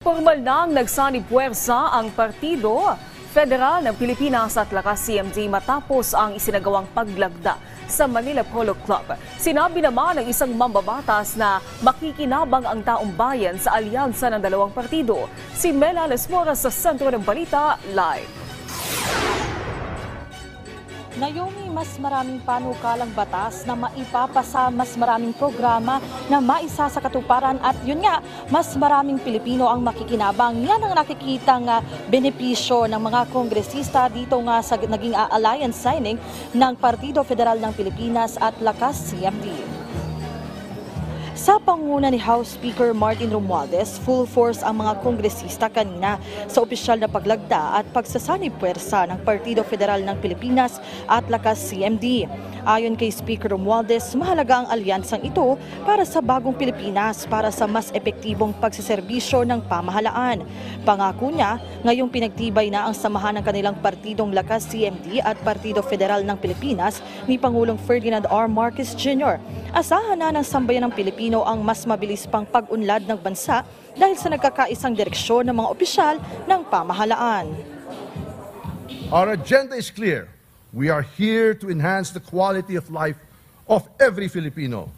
Formal nang nagsani-puwersa ang Partido Federal ng Pilipinas at Lakas CMD matapos ang isinagawang paglagda sa Manila Polo Club. Sinabi naman ng isang mambabatas na makikinabang ang taong bayan sa alyansa ng dalawang partido. Si Mela Lesmora sa Sentro ng Balita, live. Naomi, mas maraming panukalang batas na maipapasa, mas maraming programa na maisa sa katuparan at yun nga, mas maraming Pilipino ang makikinabang. Yan ang nakikitang benepisyo ng mga kongresista dito nga sa naging alliance signing ng Partido Federal ng Pilipinas at Lakas CMD. Sa panguna ni House Speaker Martin Romualdez, full force ang mga kongresista kanina sa opisyal na paglagda at pagsasanib-puwersa ng Partido Federal ng Pilipinas at Lakas CMD. Ayon kay Speaker Romualdez, mahalaga ang alyansang ito para sa bagong Pilipinas para sa mas epektibong pagsiserbisyo ng pamahalaan. Pangako niya, ngayong pinagtibay na ang samahan ng kanilang partidong Lakas CMD at Partido Federal ng Pilipinas ni Pangulong Ferdinand R. Marcos Jr. Asahan na ng sambayan ng Pilipino ang mas mabilis pang pag-unlad ng bansa dahil sa nagkakaisang direksyon ng mga opisyal ng pamahalaan. Our agenda is clear. We are here to enhance the quality of life of every Filipino.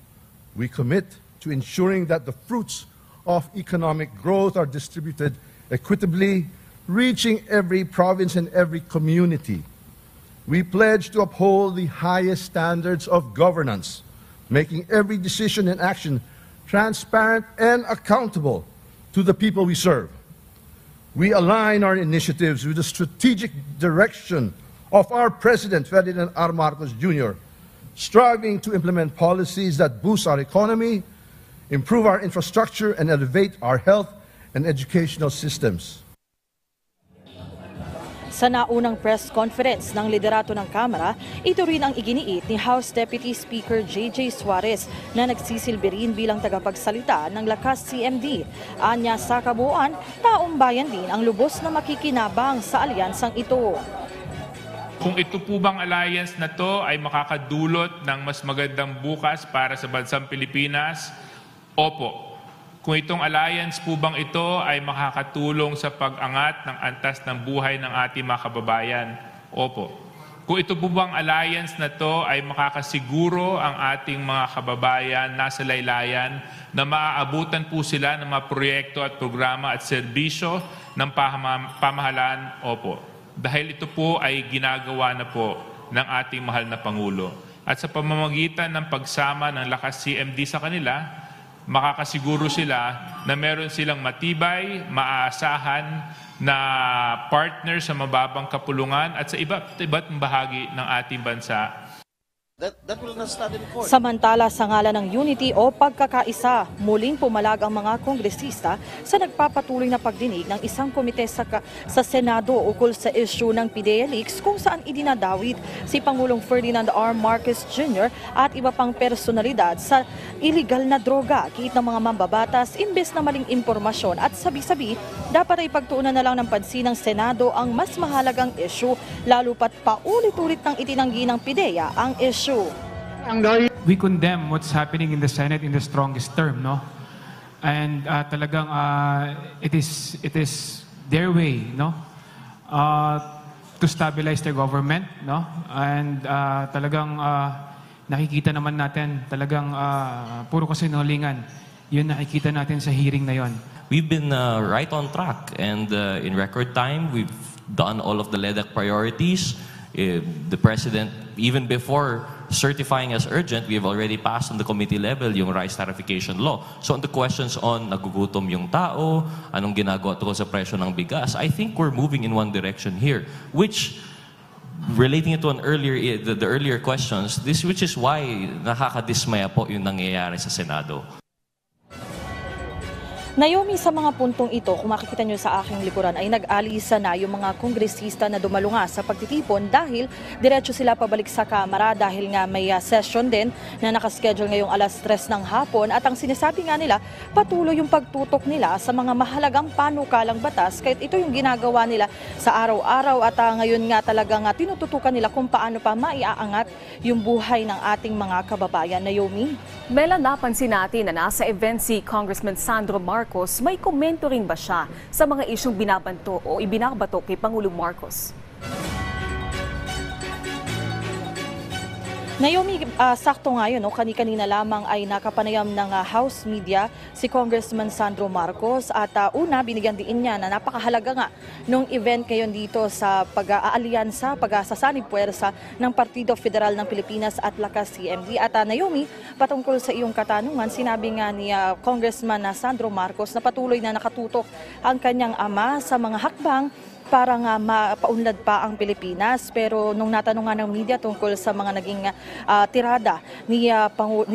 We commit to ensuring that the fruits of economic growth are distributed equitably, reaching every province and every community. We pledge to uphold the highest standards of governance, making every decision and action transparent and accountable to the people we serve. We align our initiatives with the strategic direction of our President, Ferdinand R. Marcos Jr., striving to implement policies that boost our economy, improve our infrastructure, and elevate our health and educational systems. Sa naunang press conference ng liderato ng Kamara, ito rin ang iginiit ni House Deputy Speaker J.J. Suarez na nagsisilbi rin bilang tagapagsalita ng Lakas CMD. Anya sa kabuuan, taong bayan din ang lubos na makikinabang sa alyansang ito. Kung ito po bang alliance na to ay makakadulot ng mas magandang bukas para sa bansang Pilipinas? Opo. Kung itong alliance po bang ito ay makakatulong sa pag-angat ng antas ng buhay ng ating mga kababayan? Opo. Kung ito po bang alliance na to ay makakasiguro ang ating mga kababayan nasa laylayan na maaabutan po sila ng mga proyekto at programa at serbisyo ng pamahalaan? Opo. Dahil ito po ay ginagawa na po ng ating mahal na Pangulo. At sa pamamagitan ng pagsama ng Lakas CMD sa kanila, makakasiguro sila na meron silang matibay, maaasahan na partner sa mababang kapulungan at sa iba't bahagi ng ating bansa. That will not stand in court. Samantala sa ngalan ng unity o pagkakaisa, muling pumalag ang mga kongresista sa nagpapatuloy na pagdinig ng isang komite sa Senado ukol sa issue ng PDEA leaks kung saan idinadawit si Pangulong Ferdinand R. Marcos Jr. at iba pang personalidad sa illegal na droga. Kiit ng mga mambabatas, imbes na maling impormasyon at sabi-sabi, dapat ay pagtuunan na lang ng pansin ng Senado ang mas mahalagang issue, lalo pat paulit-ulit nang itinanggi ng PDEA ang issue. We condemn what's happening in the Senate in the strongest term, no? And talagang it is their way, no? To stabilize their government, no? And talagang nakikita naman natin talagang puro kasinungalingan. Yun nakikita natin sa hearing na yon. We've been right on track, and in record time, we've done all of the LEDAC priorities. The President, even before certifying as urgent, we have already passed on the committee level yung rice tarification law. So on the questions on nagugutom yung tao, anong ginagawa tungkol sa presyo ng bigas, I think we're moving in one direction here, which relating it to an earlier the earlier questions, which is why nakakadismaya po yung nangyayari sa Senado. Naomi, sa mga puntong ito, kung makikita nyo sa aking likuran, ay nag-alisa na yung mga kongresista na dumalo nga sa pagtitipon dahil diretso sila pabalik sa Kamara dahil nga may session din na nakaschedule ngayong alas 3 ng hapon at ang sinasabi nga nila, patuloy yung pagtutok nila sa mga mahalagang panukalang batas kahit ito yung ginagawa nila sa araw-araw at ngayon nga talagang tinututukan nila kung paano pa maiaangat yung buhay ng ating mga kababayan. Naomi? Mela, napansin natin na nasa event si Congressman Sandro Marcos. May komento rin ba siya sa mga isyong binabanto o ibinabato kay Pangulong Marcos? Naomi, sakto nga yun, no? Kani-kanina lamang ay nakapanayam ng House Media si Congressman Sandro Marcos at una, binigyan din niya na napakahalaga nga nung event ngayon dito sa pag-aalyansa, pag-sasanib puwersa ng Partido Federal ng Pilipinas at Lakas CMD. At Naomi, patungkol sa iyong katanungan, sinabi nga ni Congressman Sandro Marcos na patuloy na nakatutok ang kanyang ama sa mga hakbang para nga mapaunlad pa ang Pilipinas. Pero nung natanong nga ng media tungkol sa mga naging tirada ni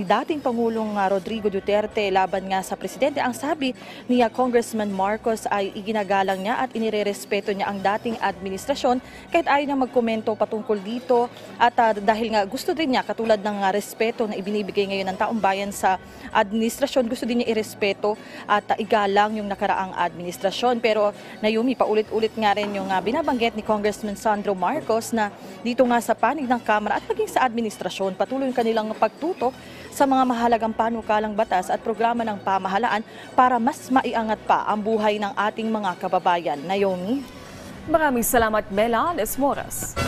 dating Pangulong Rodrigo Duterte laban nga sa presidente, ang sabi ni Congressman Marcos ay iginagalang niya at inirerespeto niya ang dating administrasyon kahit ayaw niya magkomento patungkol dito at dahil nga gusto din niya, katulad ng respeto na ibinibigay ngayon ng taong bayan sa administrasyon, gusto din niya irespeto at igalang yung nakaraang administrasyon. Pero Naomi, paulit-ulit nga rin yung binabanggit ni Congressman Sandro Marcos na dito nga sa panig ng Kamara at maging sa administrasyon, patuloy kanilang pagtutok sa mga mahalagang panukalang batas at programa ng pamahalaan para mas maiangat pa ang buhay ng ating mga kababayan. Naomi? Maraming salamat, Mela Lesmoras.